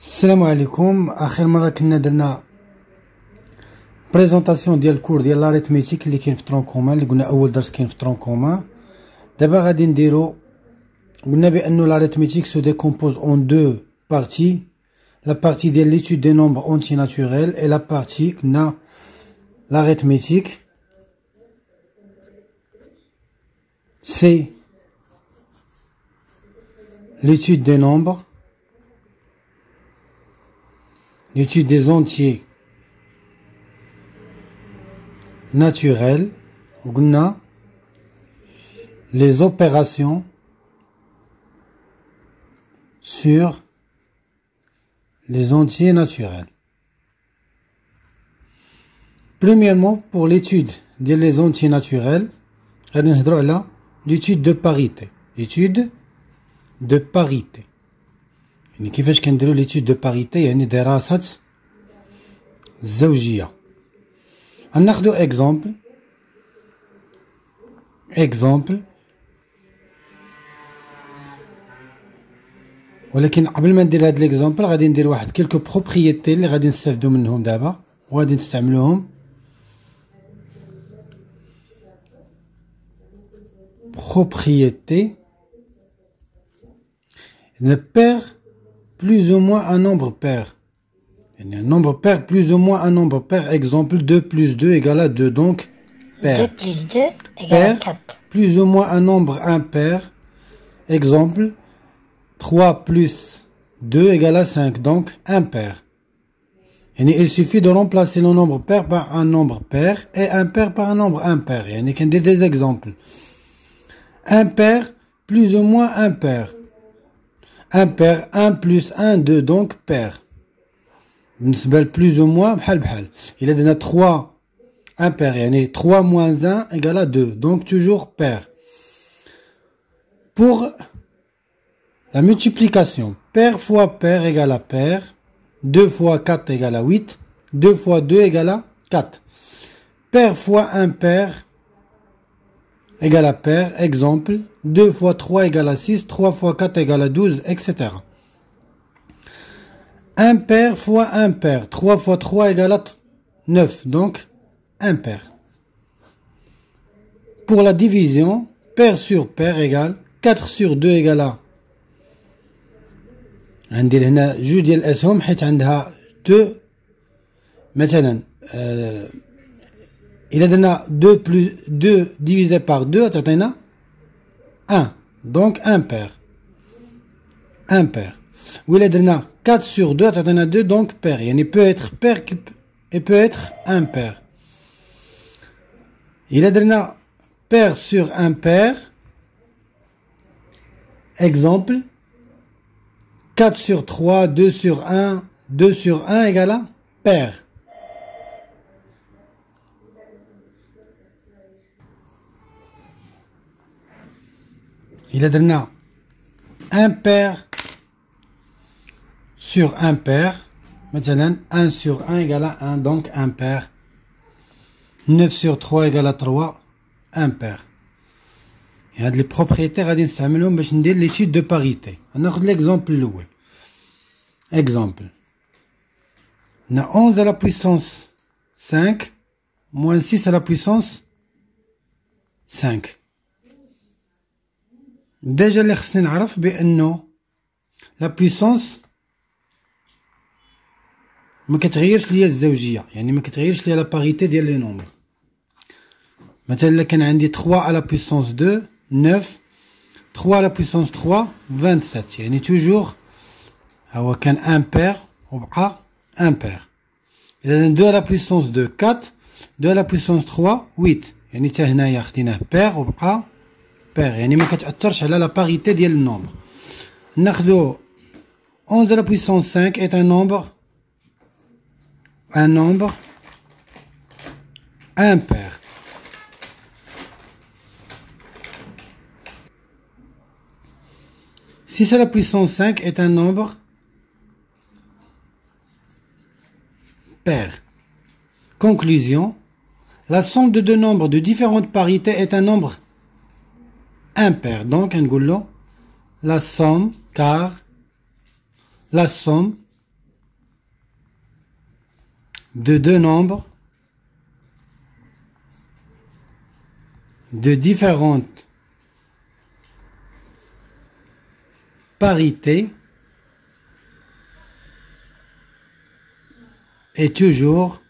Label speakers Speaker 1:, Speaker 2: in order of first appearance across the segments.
Speaker 1: السلام عليكم. اخر مره كنا درنا بريزونطاسيون ديال الكور ديال لاريتميتيك اللي كاين في ترون كومان، اللي قلنا اول درس كاين في ترون كومان. دابا غادي نديرو، قلنا بانه لاريتميتيك سو ديكومبوز اون دو بارتي، لا بارتي ديال ليتود دي نومبر اونتي ناتوريل اي لا بارتي قلنا l'arithmétique c'est l'étude des nombres, l'étude des entiers naturels, les opérations sur les entiers naturels. Premièrement, pour l'étude des entiers naturels, on va voir l'étude de parité. Étude de parité. كيفاش كنديروا l'étude de parité؟ يعني دراسة الزوجية. غناخدو exemple ولكن قبل ما ندير هاد ليكزامبل غادي ندير واحد كلكو بروبريتي اللي غادي نستافدو منهم دابا وغادي نستعملوهم. Propriété ne perd plus ou moins un nombre pair. Un nombre pair plus ou moins un nombre pair. Exemple 2 plus 2 égale à 2. Donc pair.
Speaker 2: 2 plus 2 égale à 4.
Speaker 1: Plus ou moins un nombre impair. Exemple 3 plus 2 égale à 5. Donc impair. Il suffit de remplacer le nombre pair par un nombre pair et impair par un nombre impair. Il y a des exemples. Impair plus ou moins impair. Impair 1 plus 1 2 donc pair. Plus ou moins il y a 3 impair, يعني 3 moins 1 égale à 2 donc toujours pair. Pour la multiplication, pair fois pair égale à pair, 2 fois 4 égale à 8, 2 fois 2 égale à 4. Pair fois impair égale à pair, exemple 2 fois 3 égale à 6, 3 fois 4 égale à 12, etc. Impair fois impair, 3 fois 3 égale à 9, donc impair. Pour la division, pair sur pair égale 4 sur 2 égale à عندي هنا جوج ديال الاسهم حيت عندها 2 مثلا il a donné 2 plus 2 divisé par 2 تعطينا 1 donc impair. Impair. Ou il a donné 4 sur 2 تعطينا 2 donc pair. يعني peut être pair et peut être impair. Il a donné pair sur impair. Exemple 4 sur 3, 2 sur 1, 2 sur 1 égale à pair. Il a donné impair sur impair. Maintenant, 1 sur 1 égale à 1, donc impair. 9 sur 3 égale à 3, impair. Il y a des propriétés غادي نستعملهم باش ندير l'étude de parité. ناخذ l'exemple الأول. Exemple. On a 11 à la puissance 5 moins 6 à la puissance 5. Déjà اللي خصني نعرف بأنه la puissance ما كتغيرش ليا الزوجية، يعني ما كتغيرش ليا la parité ديال لي نومبر. مثلا إلا كان عندي 3 à la puissance 2 9 3 à la puissance 3 27 يعني توجور هو كان impair وبقى impair. إذا 2 à la puissance 2 4 2 à la puissance 3 8 يعني حتى هنايا خديناه pair وبقى pair يعني ما كتأثرش على la parité ديال النومبر. ناخدو 11 à la puissance 5 est un nombre impair. Si c'est la puissance 5 est un nombre pair. Conclusion, la somme de deux nombres de différentes parités est un nombre impair. Donc, on dit la somme, car la somme de deux nombres de différentes parités est toujours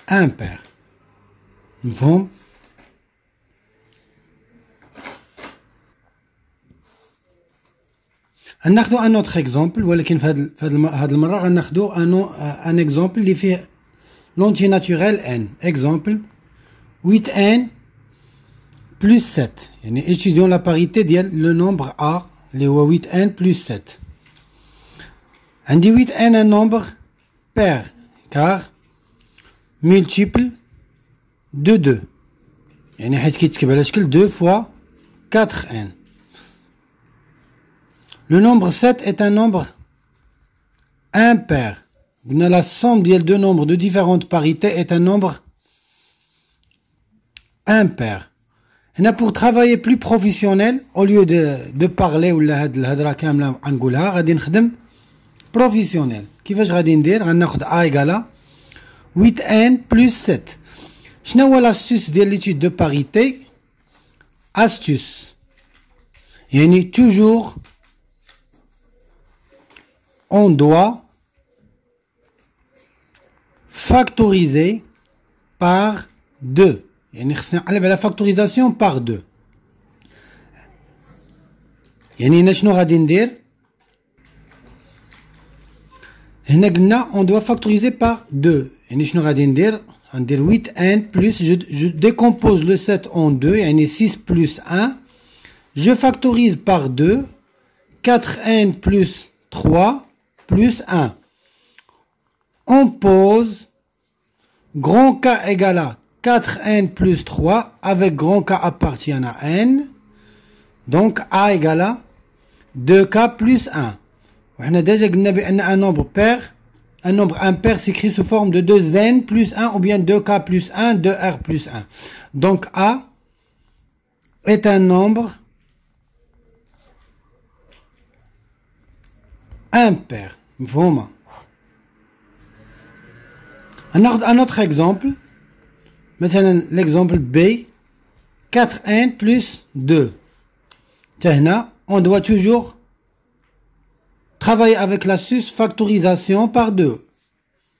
Speaker 1: impair. مفهوم؟ ناخذ un autre exemple ولكن في هذه المرة غناخذ un exemple اللي فيه l'entier naturel n. Exemple 8n plus 7. يعني étudions la parité ديال le nombre a اللي هو 8n plus 7. عندي 8n un nombre pair car multiple de 2. يعني حيت كيتكتب على شكل 2 fois 4n. Le nombre 7 est un nombre impair. La somme de deux nombres de différentes parités est un nombre impair. Et pour travailler plus professionnel, au lieu de parler ou الهضره كامله غنقولها غادي نخدم professionnel. كيفاش غادي ندير؟ غناخذ a égale 8n plus 7. شنو هو l'astuce ديال l'étude de parité؟ Astuce. يعني toujours on doit factoriser par 2. يعني خصنا نقلب على factorisation par 2. يعني هنا شنو غادي ندير؟ هنا قلنا on doit factoriser par 2. يعني شنو غادي ندير؟ غندير 8n plus je décompose le 7 en 2 يعني 6 plus 1. Je factorise par 2 4n plus 3 plus 1. On pose grand K égale à 4n plus 3 avec grand K appartient à n. Donc A égale à 2K plus 1. On a déjà dit un nombre pair. Un nombre impair s'écrit sous forme de 2n plus 1 ou bien 2K plus 1, 2R plus 1. Donc A est un nombre impair. Vraiment. Un autre exemple. Maintenant, l'exemple B. 4n plus 2. On doit toujours travailler avec l'astuce factorisation par 2.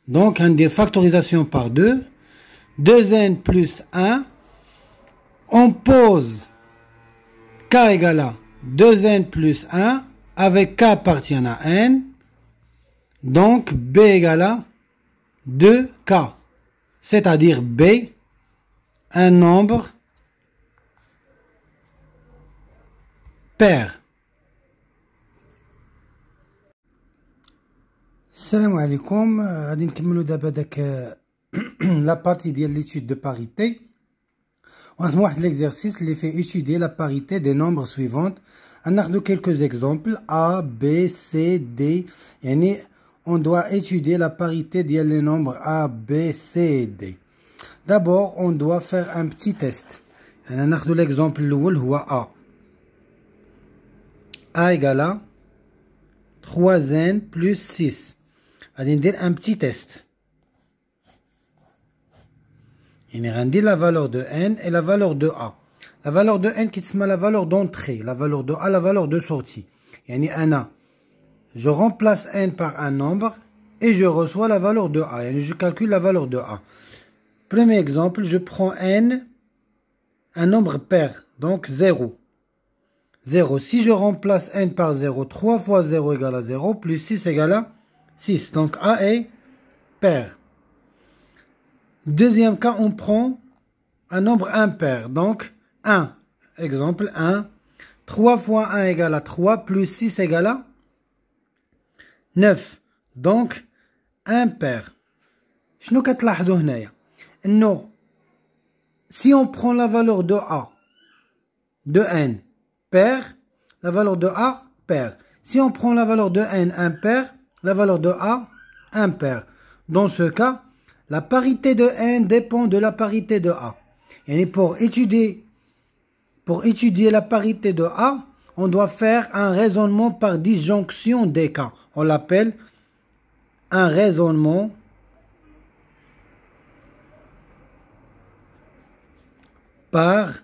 Speaker 1: Donc, on dit factorisation par 2. 2n plus 1. On pose k égale à 2n plus 1 avec k appartient à n. Donc, b égale à 2k. C'est-à-dire b, un nombre pair. Salam alaikum. غادي نكملوا دابا داك لا بارتي ديال ليتود دو باريتي. وعندنا واحد l'exercice اللي فيه étudier la parité des nombres suivantes. ناخذ quelques exemples A, B, C, D. يعني on doit étudier la parité ديال les nombres A, B, C et D. D'abord, on doit faire un petit test. يعني ناخذ l'exemple الأول هو A. A égale à 3n plus 6. غادي ندير un petit test. يعني غندير la valeur de n et la valeur de A. La valeur de n كتسمى la valeur d'entrée, la valeur de A la valeur de sortie. يعني أنا je remplace n par un nombre et je reçois la valeur de A. يعني je calcule la valeur de A. Premier exemple, je prends n, un nombre pair, donc 0. 0. Si je remplace n par 0, 3 fois 0 égale à 0, plus 6 égale à 6. Donc A est pair. Deuxième cas, on prend un nombre impair, donc 1. Exemple 1. 3 fois 1 égale à 3, plus 6 égale à 9. Donc impair. شنو كتلاحظوا هنايا؟ إنه si on prend la valeur de A de n pair, la valeur de A pair. Si on prend la valeur de n impair, la valeur de A impair. Dans ce cas, la parité de n dépend de la parité de A. Et pour étudier la parité de A, on doit faire un raisonnement par disjonction des cas. On l'appelle un raisonnement par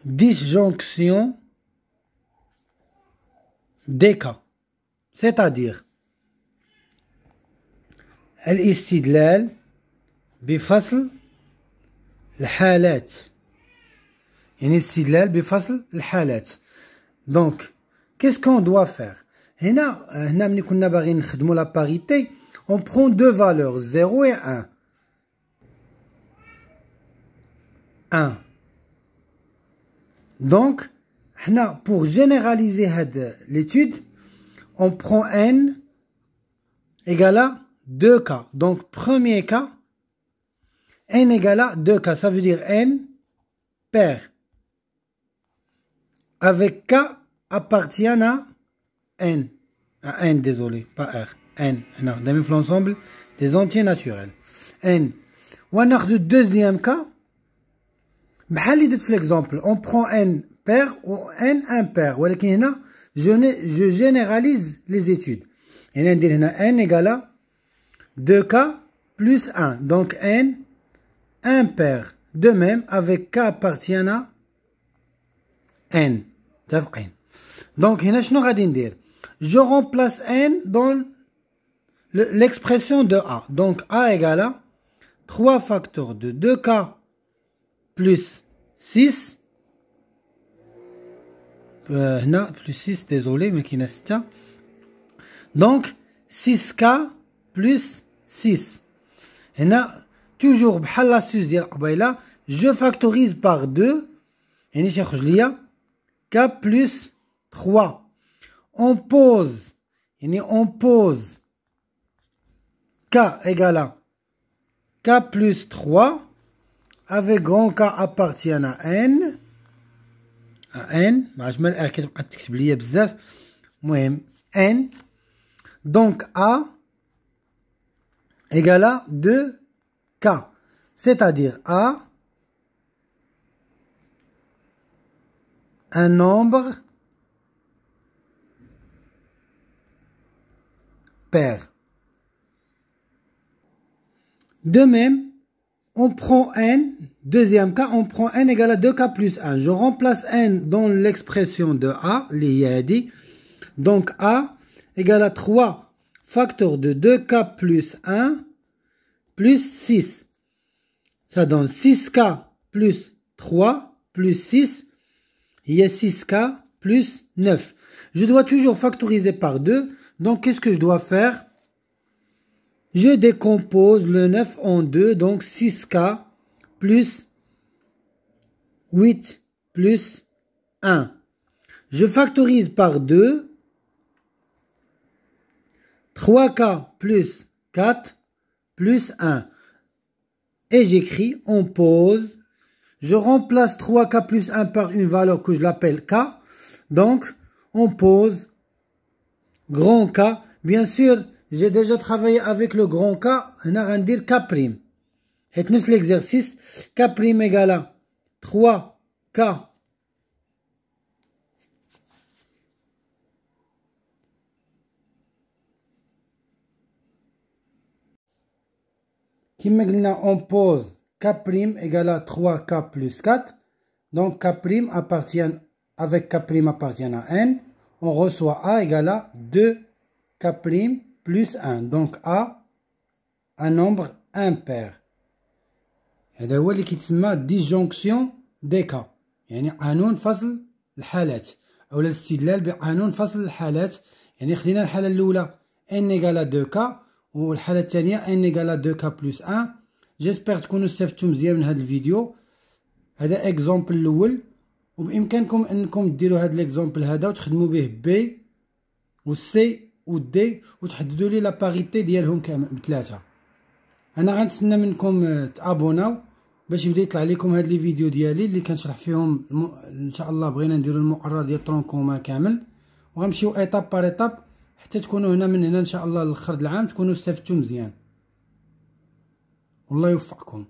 Speaker 1: disjonction des cas. C'est-à-dire الاستدلال بفصل الحالات. يعني استدلال بفصل الحالات. Donc qu'est-ce qu'on doit faire? هنا ملي كنا باغيين نخدموا la parité, on prend deux valeurs 0 et 1. 1. Donc pour généraliser l'étude, on prend n égale à 2 cas. Donc premier cas, n égale à 2 cas. Ça veut dire n pair avec k appartient à n. À n, désolé, pas r. n. On a mis l'ensemble des entiers naturels. n. On a le deuxième cas. L'exemple, on prend n pair ou n impair. Je généralise les études. Et n égale à 2k plus 1. Donc n impair. De même, avec k appartient à n. Donc, je remplace n dans l'expression de a. Donc, a égale à 3 facteurs de 2k plus 6. Plus 6, désolé, mais qui n'est pas. Donc, 6k plus 6. Et là, toujours, je factorise par 2. Et k plus 3. On pose k égale à k plus 3. Avec grand K appartient à n. n. n. Donc A égale à 2K. C'est-à-dire A, un nombre pair. De même, on prend n, deuxième cas, on prend n égale à 2k plus 1. Je remplace n dans l'expression de A, l'IAD. Donc A égale à 3 facteurs de 2k plus 1 plus 6. Ça donne 6k plus 3 plus 6. Il y a 6k plus 9. Je dois toujours factoriser par 2. Donc qu'est-ce que je dois faire? Je décompose le 9 en 2, donc 6k plus 8 plus 1. Je factorise par 2, 3k plus 4 plus 1. Et j'écris, on pose, je remplace 3k plus 1 par une valeur que je l'appelle k. Donc, on pose grand K. Bien sûr, j'ai déjà travaillé avec le grand K, on va dire K'. C'est l'exercice. K' égale à 3K qui maintenant on pose K' égale à 3K plus 4. Donc K' appartient, avec K' appartient à n. On reçoit A égale à 2K' plus 1. Donc A, un nombre impair. هذا هو اللي كيتسمى disjonction des cas. يعني قانون فصل الحالات أو الاستدلال بقانون فصل الحالات. يعني خدينا الحالة الأولى n égale 2k والحالة الثانية n égale 2k plus 1. جيسبر تكونوا استفدتوا مزيان من هذا الفيديو. هذا اكزومبل الأول، وبإمكانكم أنكم ديروا هذا الاكزومبل هذا وتخدموا به بي والسي والدي وتحددوا لي لا باريتي ديالهم كامل بثلاثة. انا غنتسنى منكم تابوناو باش يبدا يطلع لكم هاد لي فيديو ديالي اللي كنشرح فيهم ان شاء الله. بغينا نديرو المقرر ديال طرونكوما كامل وغنمشيو ايطاب بار ايطاب حتى تكونوا هنا من هنا ان شاء الله لاخر العام تكونوا استفدتوا مزيان. والله يوفقكم.